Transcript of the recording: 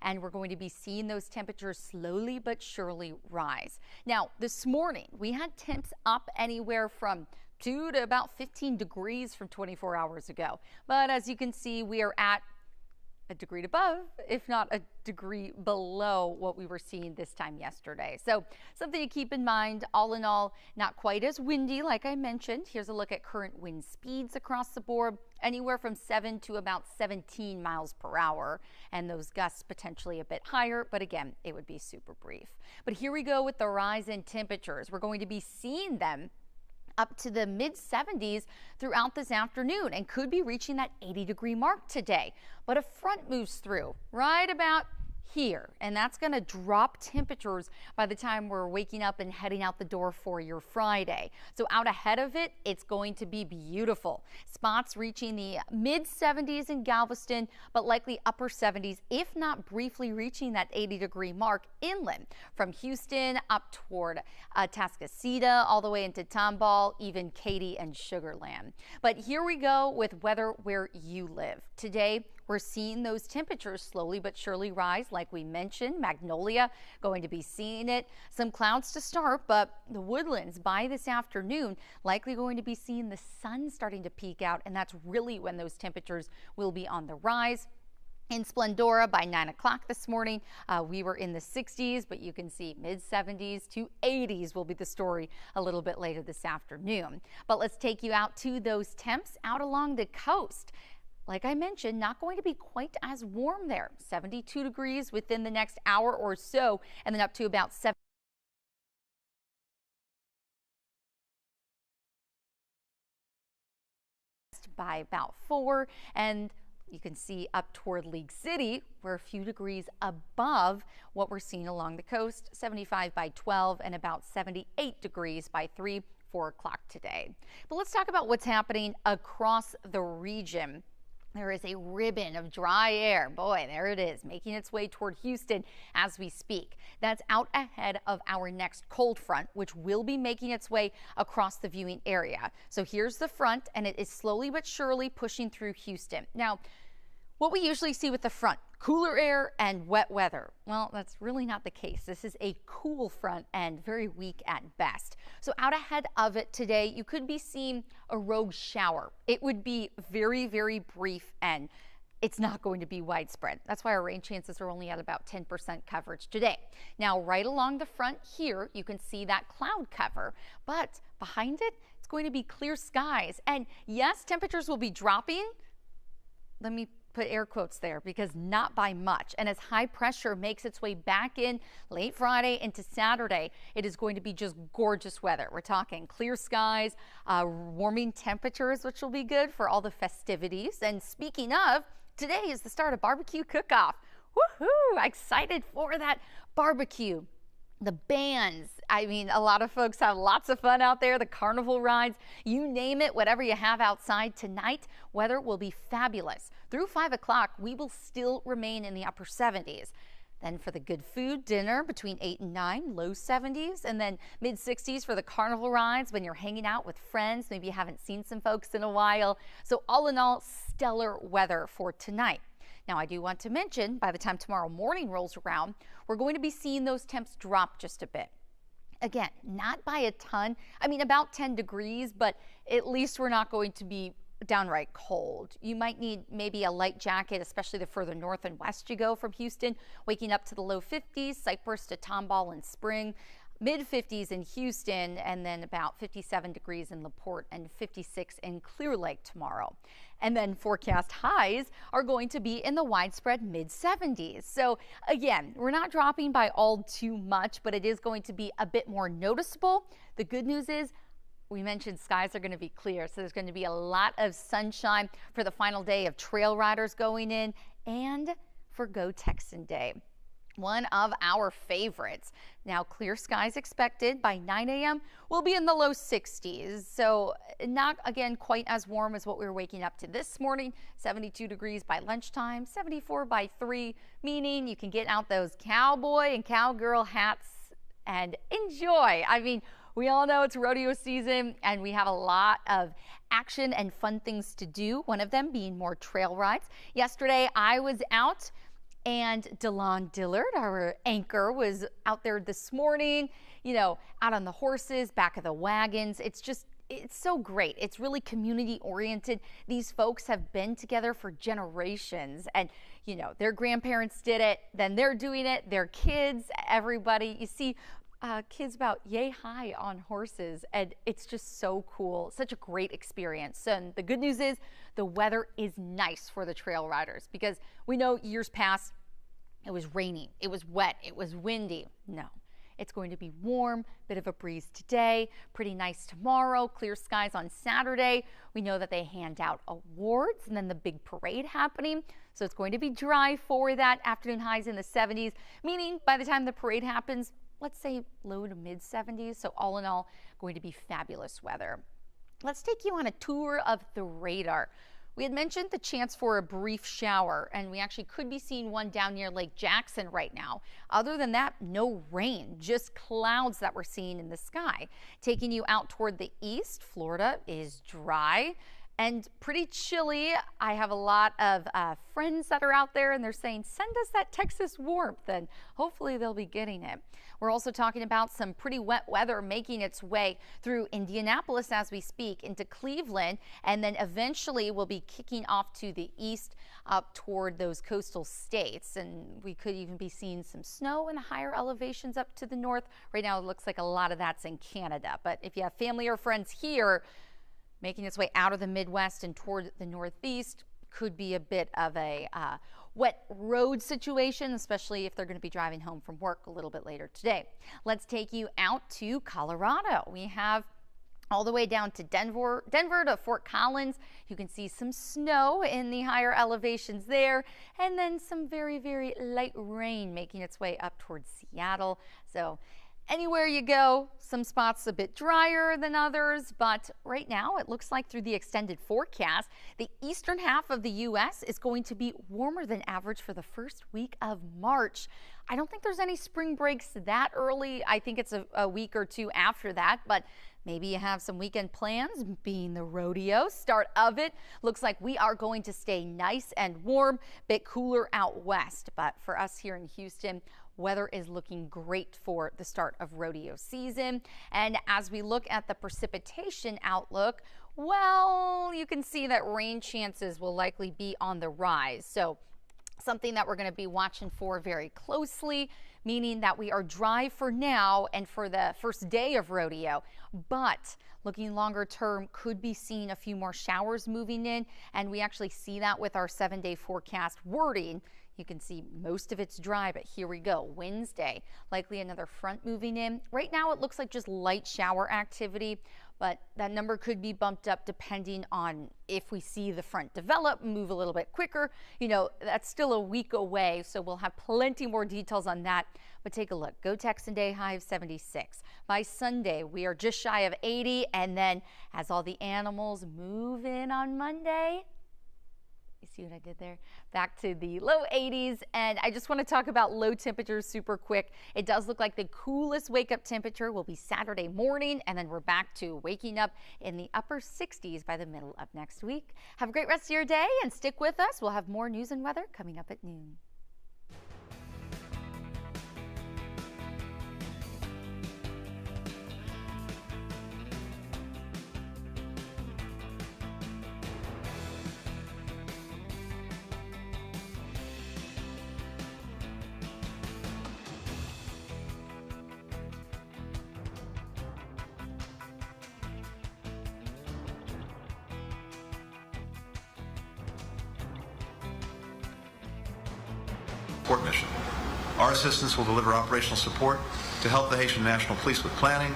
and we're going to be seeing those temperatures slowly but surely rise. Now, this morning we had temps up anywhere from 2 to about 15 degrees from 24 hours ago. But as you can see, we are at a degree above, if not a degree below what we were seeing this time yesterday. So something to keep in mind. All in all, not quite as windy like I mentioned. Here's a look at current wind speeds across the board, anywhere from 7 to about 17 miles per hour. And those gusts potentially a bit higher, but again, it would be super brief. But here we go with the rise in temperatures. We're going to be seeing them up to the mid 70s throughout this afternoon and could be reaching that 80-degree mark today. But a front moves through right about here, and that's going to drop temperatures by the time we're waking up and heading out the door for your Friday. So out ahead of it, it's going to be beautiful. Spots reaching the mid 70s in Galveston, but likely upper 70s, if not briefly reaching that 80-degree mark inland from Houston up toward Tascasita, all the way into Tomball, even Katy and Sugar Land. But here we go with weather where you live. Today, we're seeing those temperatures slowly but surely rise. Like we mentioned, Magnolia going to be seeing it. Some clouds to start, but the Woodlands by this afternoon likely going to be seeing the sun starting to peek out, and that's really when those temperatures will be on the rise. In Splendora by 9 o'clock this morning, we were in the 60s, but you can see mid 70s to 80s will be the story a little bit later this afternoon. But let's take you out to those temps out along the coast. Like I mentioned, not going to be quite as warm there. 72 degrees within the next hour or so, and then up to about 7 by about 4. And you can see up toward League City, we're a few degrees above what we're seeing along the coast. 75 by 12 and about 78 degrees by 4 o'clock today. But let's talk about what's happening across the region. There is a ribbon of dry air. Boy, there it is, making its way toward Houston as we speak. That's out ahead of our next cold front, which will be making its way across the viewing area. So here's the front, and it is slowly but surely pushing through Houston. Now, what we usually see with the front, cooler air and wet weather. Well, that's really not the case. This is a cool front and very weak at best. So out ahead of it today, you could be seeing a rogue shower. It would be very, very brief, and it's not going to be widespread. That's why our rain chances are only at about 10% coverage today. Now, right along the front here, you can see that cloud cover, but behind it, it's going to be clear skies. And yes, temperatures will be dropping. Let me put air quotes there, because not by much. And as high pressure makes its way back in late Friday into Saturday, it is going to be just gorgeous weather. We're talking clear skies, warming temperatures, which will be good for all the festivities. And speaking of, today is the start of barbecue cook-off. Woohoo! Excited for that barbecue. The bands, I mean, a lot of folks have lots of fun out there, the carnival rides, you name it, whatever you have outside tonight, weather will be fabulous. Through 5 o'clock, we will still remain in the upper 70s. Then for the good food, dinner between 8 and 9, low 70s, and then mid 60s for the carnival rides when you're hanging out with friends. Maybe you haven't seen some folks in a while. So all in all, stellar weather for tonight. Now, I do want to mention, by the time tomorrow morning rolls around, we're going to be seeing those temps drop just a bit. Again, not by a ton. I mean, about 10 degrees, but at least we're not going to be downright cold. You might need maybe a light jacket, especially the further north and west you go from Houston, waking up to the low 50s, Cypress to Tomball and Spring. Mid 50s in Houston, and then about 57 degrees in LaPorte and 56 in Clear Lake tomorrow. And then forecast highs are going to be in the widespread mid 70s. So again, we're not dropping by all too much, but it is going to be a bit more noticeable. The good news is, we mentioned skies are going to be clear, so there's going to be a lot of sunshine for the final day of trail riders going in and for Go Texan Day. One of our favorites. Now, clear skies expected by 9 a.m. We'll be in the low 60s. So not, again, quite as warm as what we were waking up to this morning. 72 degrees by lunchtime, 74 by 3, meaning you can get out those cowboy and cowgirl hats and enjoy. I mean, we all know it's rodeo season and we have a lot of action and fun things to do. One of them being more trail rides. Yesterday, I was out And DeLon Dillard, our anchor, was out there this morning, out on the horses, back of the wagons. It's so great. It's really community oriented. These folks have been together for generations, and their grandparents did it, then they're doing it, their kids, everybody. You see kids about yay high on horses, and it's just so cool. Such a great experience. And the good news is the weather is nice for the trail riders, because we know years past it was rainy, it was wet, it was windy. No, it's going to be warm, bit of a breeze today, pretty nice tomorrow, clear skies on Saturday. We know that they hand out awards and then the big parade happening. So it's going to be dry for that. Afternoon highs in the 70s, meaning by the time the parade happens, let's say low to mid 70s. So all in all, going to be fabulous weather. Let's take you on a tour of the radar. We had mentioned the chance for a brief shower, and we actually could be seeing one down near Lake Jackson right now. Other than that, no rain, just clouds that we're seeing in the sky. Taking you out toward the east, Florida is dry and pretty chilly. I have a lot of friends that are out there, and they're saying, send us that Texas warmth, and hopefully they'll be getting it. We're also talking about some pretty wet weather making its way through Indianapolis as we speak, into Cleveland, and then eventually we'll be kicking off to the east up toward those coastal states. And we could even be seeing some snow in the higher elevations up to the north. Right now it looks like a lot of that's in Canada, but if you have family or friends here, making its way out of the Midwest and toward the Northeast, could be a bit of a wet road situation, especially if they're going to be driving home from work a little bit later today. Let's take you out to Colorado. We have all the way down to Denver to Fort Collins. You can see some snow in the higher elevations there, and then some very, very light rain making its way up towards Seattle. So anywhere you go, some spots a bit drier than others, but right now it looks like through the extended forecast, the eastern half of the U.S. is going to be warmer than average for the first week of March. I don't think there's any spring breaks that early. I think it's a week or two after that, but maybe you have some weekend plans, being the rodeo start of it. Looks like we are going to stay nice and warm, bit cooler out west, but for us here in Houston, weather is looking great for the start of rodeo season. And as we look at the precipitation outlook, well, you can see that rain chances will likely be on the rise. So something that we're going to be watching for very closely, meaning that we are dry for now and for the first day of rodeo, but looking longer term, could be seeing a few more showers moving in, and we actually see that with our 7-day forecast wording. You can see most of it's dry, but here we go. Wednesday, likely another front moving in. Right now it looks like just light shower activity, but that number could be bumped up depending on if we see the front develop, move a little bit quicker. That's still a week away, so we'll have plenty more details on that. But take a look. Go Texan Day, high of 76. By Sunday, we are just shy of 80, and then as all the animals move in on Monday, you see what I did there? Back to the low 80s. And I just want to talk about low temperatures super quick. It does look like the coolest wake up temperature will be Saturday morning, and then we're back to waking up in the upper 60s by the middle of next week. Have a great rest of your day and stick with us. We'll have more news and weather coming up at noon. Mission. Our assistance will deliver operational support to help the Haitian National Police with planning,